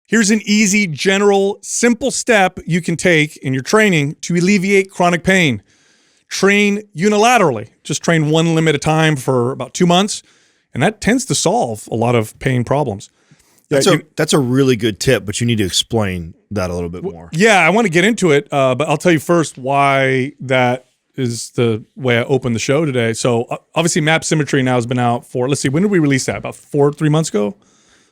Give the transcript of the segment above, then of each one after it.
Here's an easy, general, simple step you can take in your training to alleviate chronic pain. Train unilaterally. Just train one limb at a time for about 2 months, and that tends to solve a lot of pain problems. That's a really good tip, but you need to explain that a little bit more. Yeah, I want to get into it, but I'll tell you first why that is the way I opened the show today. So obviously Map Symmetry now has been out for, let's see, when did we release that? About 3 months ago?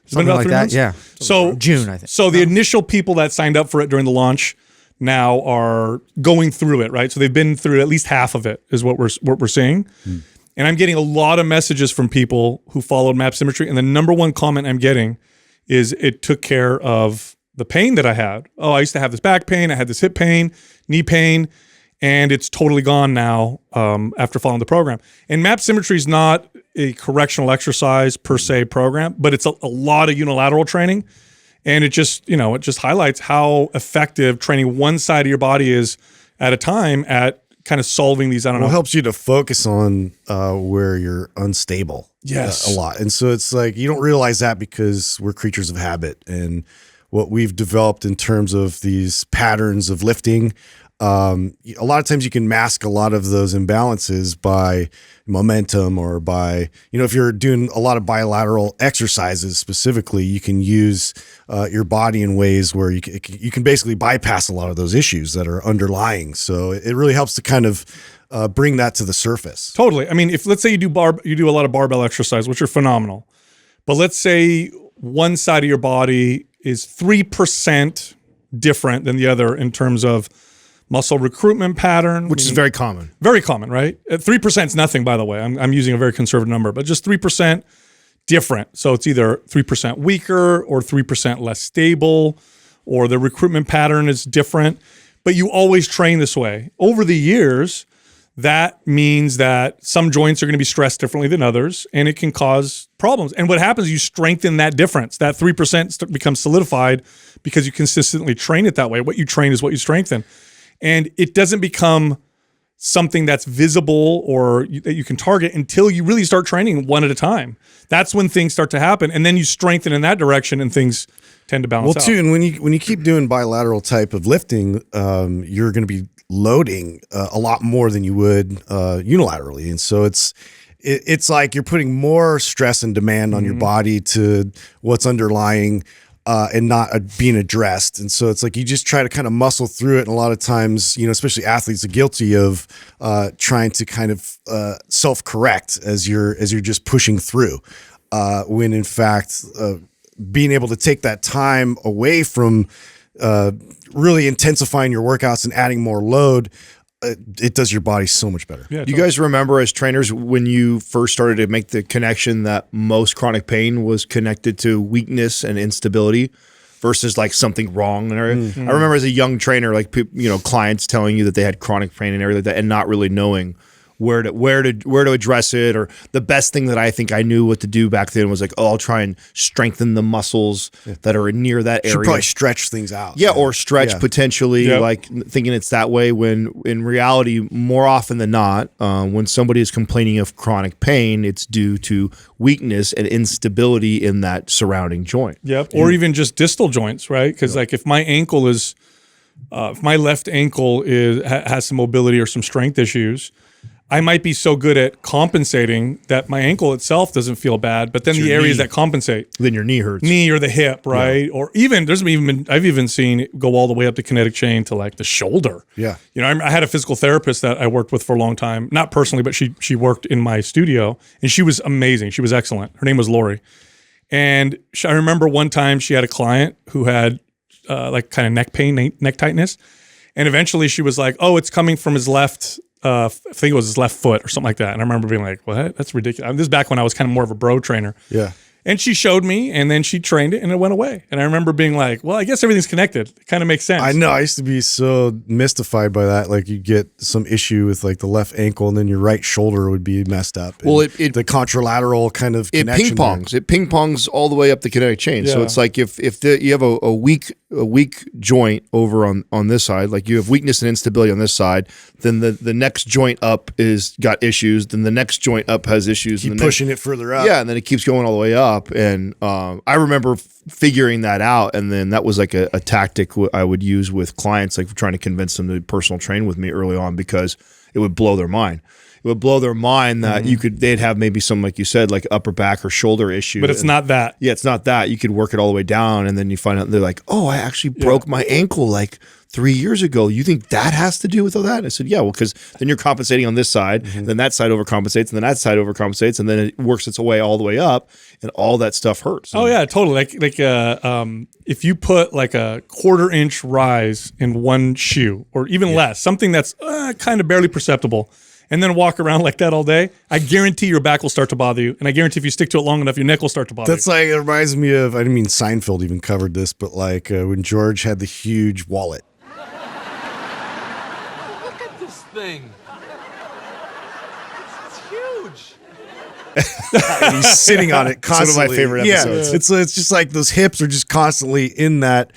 It's been about like 3 that, months? yeah. So June, I think. So the initial people that signed up for it during the launch now are going through it, right? So they've been through at least half of it is what we're seeing. And I'm getting a lot of messages from people who followed Map Symmetry, and the number one comment I'm getting is it took care of the pain that I had. Oh, I used to have this back pain, I had this hip pain, knee pain, and it's totally gone now after following the program. And Map Symmetry is not a correctional exercise per se program, but it's a lot of unilateral training. And it just, it just highlights how effective training one side of your body is at a time at kind of solving these, It helps you to focus on where you're unstable. Yes. A lot. And so it's like, you don't realize that because we're creatures of habit, and what we've developed in terms of these patterns of lifting, a lot of times you can mask a lot of those imbalances by momentum, or by, if you're doing a lot of bilateral exercises specifically, you can use your body in ways where you can basically bypass a lot of those issues that are underlying. So it really helps to kind of bring that to the surface. Totally. I mean, if let's say you do a lot of barbell exercise, which are phenomenal, but let's say one side of your body is 3% different than the other in terms of muscle recruitment pattern, which is very common. Very common, right? 3% is nothing, by the way. I'm using a very conservative number, but just 3% different. So it's either 3% weaker or 3% less stable, or the recruitment pattern is different, but you always train this way. Over the years, that means that some joints are going to be stressed differently than others, and it can cause problems. And what happens is you strengthen that difference. That 3% becomes solidified because you consistently train it that way. What you train is what you strengthen. And it doesn't become something that's visible or that you can target until you really start training one at a time. That's when things start to happen. And then you strengthen in that direction and things tend to balance out. Well, too, and when you keep doing bilateral type of lifting, you're going to be loading a lot more than you would unilaterally. And so it's like you're putting more stress and demand on your body to what's underlying and not being addressed. And so it's like you just try to kind of muscle through it. And a lot of times, especially athletes are guilty of trying to kind of self-correct as you're just pushing through. When in fact, being able to take that time away from really intensifying your workouts and adding more load, it does your body so much better. Yeah, you guys remember as trainers when you first started to make the connection that most chronic pain was connected to weakness and instability versus like something wrong? And I remember as a young trainer, like clients telling you that they had chronic pain and everything like that, and not really knowing where to address it. Or the best thing that I think I knew what to do back then was like, I'll try and strengthen the muscles that are near that area. Should probably stretch things out. Yeah, or stretch potentially, like thinking it's that way, when in reality, more often than not, when somebody is complaining of chronic pain, it's due to weakness and instability in that surrounding joint. Yep, or even just distal joints, right? Because like if my ankle is, if my left ankle has some mobility or some strength issues, I might be so good at compensating that my ankle itself doesn't feel bad, but then the areas that compensate, then your knee hurts, knee or the hip, right? Or even I've even seen it go all the way up the kinetic chain to like the shoulder. Yeah, I had a physical therapist that I worked with for a long time, not personally, but she worked in my studio, and she was amazing. She was excellent. Her name was Lori, and I remember one time she had a client who had like kind of neck pain, neck tightness, and eventually she was like, "Oh, it's coming from his left." I think it was his left foot or something like that. And I remember being like, what? That's ridiculous. This is back when I was kind of more of a bro trainer. Yeah. And she showed me, and then she trained it, and it went away. And I remember being like, well, I guess everything's connected. It kind of makes sense. I know. I used to be so mystified by that. Like you get some issue with like the left ankle, and then your right shoulder would be messed up. And well, the contralateral kind of it connection ping-pongs. It ping-pongs all the way up the kinetic chain. Yeah. So it's like if you have a weak a weak joint over on this side, like you have weakness and instability on this side, then the next joint up is got issues, then the next joint up has issues. Keep and pushing it further up. Yeah, and then it keeps going all the way up. And I remember figuring that out, and then that was like a tactic I would use with clients, like trying to convince them to personal train with me early on, because it would blow their mind. It would blow their mind that they'd have maybe some, like you said, like upper back or shoulder issue. But it's not that. Yeah, it's not that. You could work it all the way down, and then you find out they're like, oh, I actually broke my ankle like 3 years ago. You think that has to do with all that? And I said, yeah, well, because then you're compensating on this side, then that side overcompensates, and then that side overcompensates, and then it works its way all the way up, and all that stuff hurts. Oh yeah, totally. Like if you put like a 1/4 inch rise in one shoe, or even less, something that's kind of barely perceptible, and then walk around like that all day, I guarantee your back will start to bother you. And I guarantee if you stick to it long enough, your neck will start to bother That's you. like, it reminds me of, I mean, Seinfeld even covered this, but like when George had the huge wallet. Look at this thing. It's huge. And he's sitting on it constantly. It's one of my favorite episodes. Yeah, it's just like those hips are just constantly in that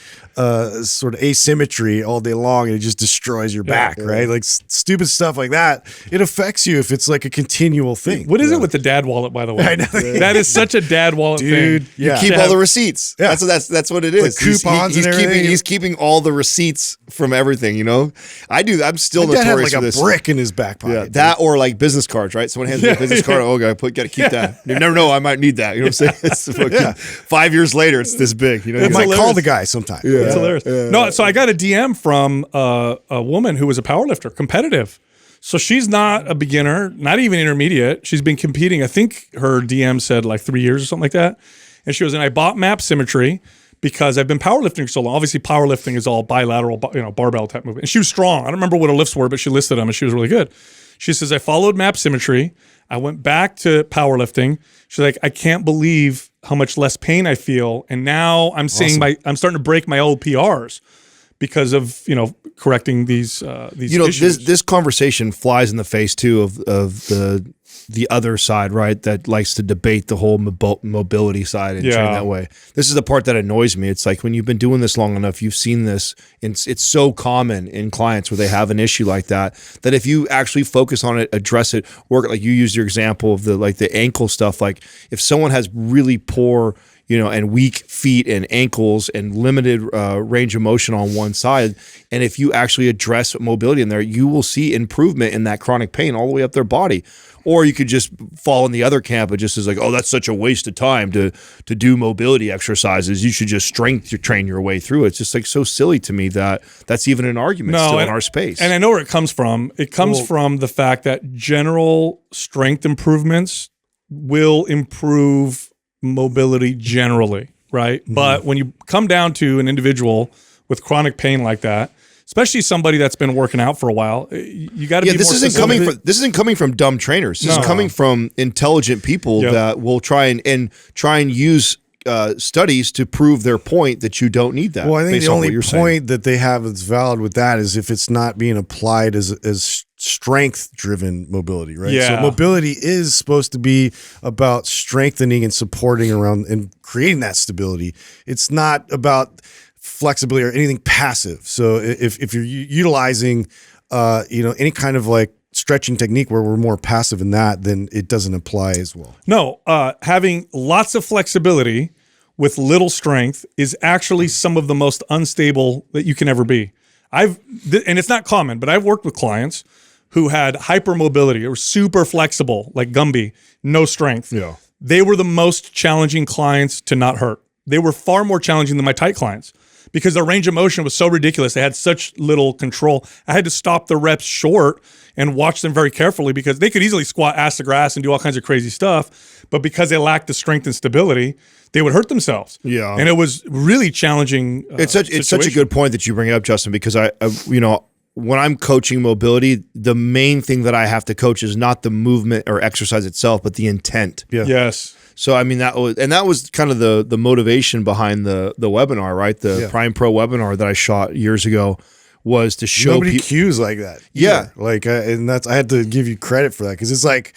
sort of asymmetry all day long, and it just destroys your back, right? Like stupid stuff like that. It affects you if it's like a continual thing. What is it with the dad wallet, by the way? I know. That is such a dad wallet Dude, thing. yeah. Keep all the receipts. Yeah. That's what it is. The coupons and everything. He's keeping all the receipts from everything. You know, I do. I'm still My dad had notorious like for a this. brick in his back pocket. Yeah, dude. that or like business cards, right? Someone hands me a business card. Oh, got to keep that. You never know, I might need that. You know what I'm saying? It's fucking 5 years later, it's this big. You know, I might hilarious. call the guy sometime. It's hilarious. No, so I got a DM from a woman who was a powerlifter, competitive. So she's not a beginner, not even intermediate. She's been competing. I think her DM said like 3 years or something like that. And she goes, and I bought Map Symmetry because I've been powerlifting so long. Obviously, powerlifting is all bilateral, barbell type movement. And she was strong. I don't remember what her lifts were, but she listed them, and she was really good. She says, I followed Map Symmetry. I went back to powerlifting. She's like, I can't believe how much less pain I feel. And now I'm seeing I'm starting to break my old PRs because of, correcting these issues. This conversation flies in the face too of the other side, right? That likes to debate the whole mobility side and train that way. This is the part that annoys me. It's like when you've been doing this long enough, you've seen this. It's so common in clients where they have an issue like that if you actually focus on it, address it, work, like you used your example of the ankle stuff. Like if someone has really poor, and weak feet and ankles and limited range of motion on one side, and if you actually address mobility in there, you will see improvement in that chronic pain all the way up their body. Or you could just fall in the other camp. It just is like, oh, that's such a waste of time to do mobility exercises. You should just strength train your way through it. It's just like so silly to me that that's even an argument still in our space. And I know where it comes from. It comes from the fact that general strength improvements will improve mobility generally, right? Mm-hmm. But when you come down to an individual with chronic pain like that, especially somebody that's been working out for a while, you got to be more specific. This isn't coming from dumb trainers. This is coming from intelligent people that will try and use studies to prove their point that you don't need that. Well, I think the only point that they have that's valid with that is if it's not being applied as strength-driven mobility, right? Yeah. So mobility is supposed to be about strengthening and supporting around and creating that stability. It's not about flexibility or anything passive. So if you're utilizing, any kind of like stretching technique where we're more passive in that, then it doesn't apply as well. No, having lots of flexibility with little strength is actually some of the most unstable that you can ever be. And it's not common, but I've worked with clients who had hypermobility or super flexible, like Gumby, no strength. Yeah. They were the most challenging clients to not hurt. They were far more challenging than my tight clients because their range of motion was so ridiculous. They had such little control. I had to stop the reps short and watch them very carefully because they could easily squat ass to grass and do all kinds of crazy stuff. But because they lacked the strength and stability, they would hurt themselves. Yeah. And it was really challenging. It's such a good point that you bring it up, Justin, because I when I'm coaching mobility, the main thing that I have to coach is not the movement or exercise itself, but the intent. Yeah. Yes. So I mean that was kind of the motivation behind the webinar, right? The Prime Pro webinar that I shot years ago was to show nobody cues like that. Yeah. Like, and I had to give you credit for that because it's like,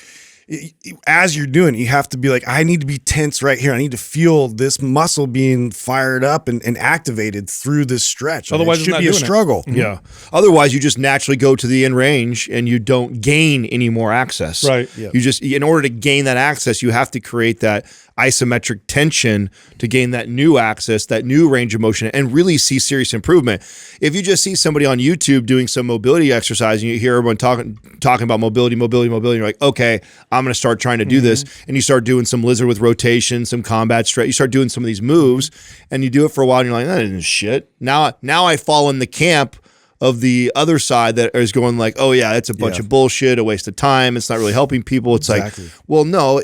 as you're doing it, you have to be like, I need to be tense right here. I need to feel this muscle being fired up and activated through this stretch. Otherwise, it it's should not be a doing it. struggle. Yeah. Otherwise, you just naturally go to the end range and you don't gain any more access. Right. You just, in order to gain that access, you have to create that isometric tension to gain that new access, that new range of motion, and really see serious improvement. If you just see somebody on YouTube doing some mobility exercise and you hear everyone talking about mobility, you're like, okay, I'm going to start trying to do this. And you start doing some lizard with rotation, some combat stretch. You start doing some of these moves and you do it for a while and you're like, that isn't shit. Now I fall in the camp of the other side that is going like, oh yeah, it's a bunch of bullshit, a waste of time. It's not really helping people. It's like, well, no,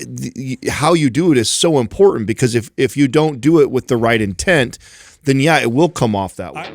how you do it is so important, because if you don't do it with the right intent, then yeah, it will come off that way.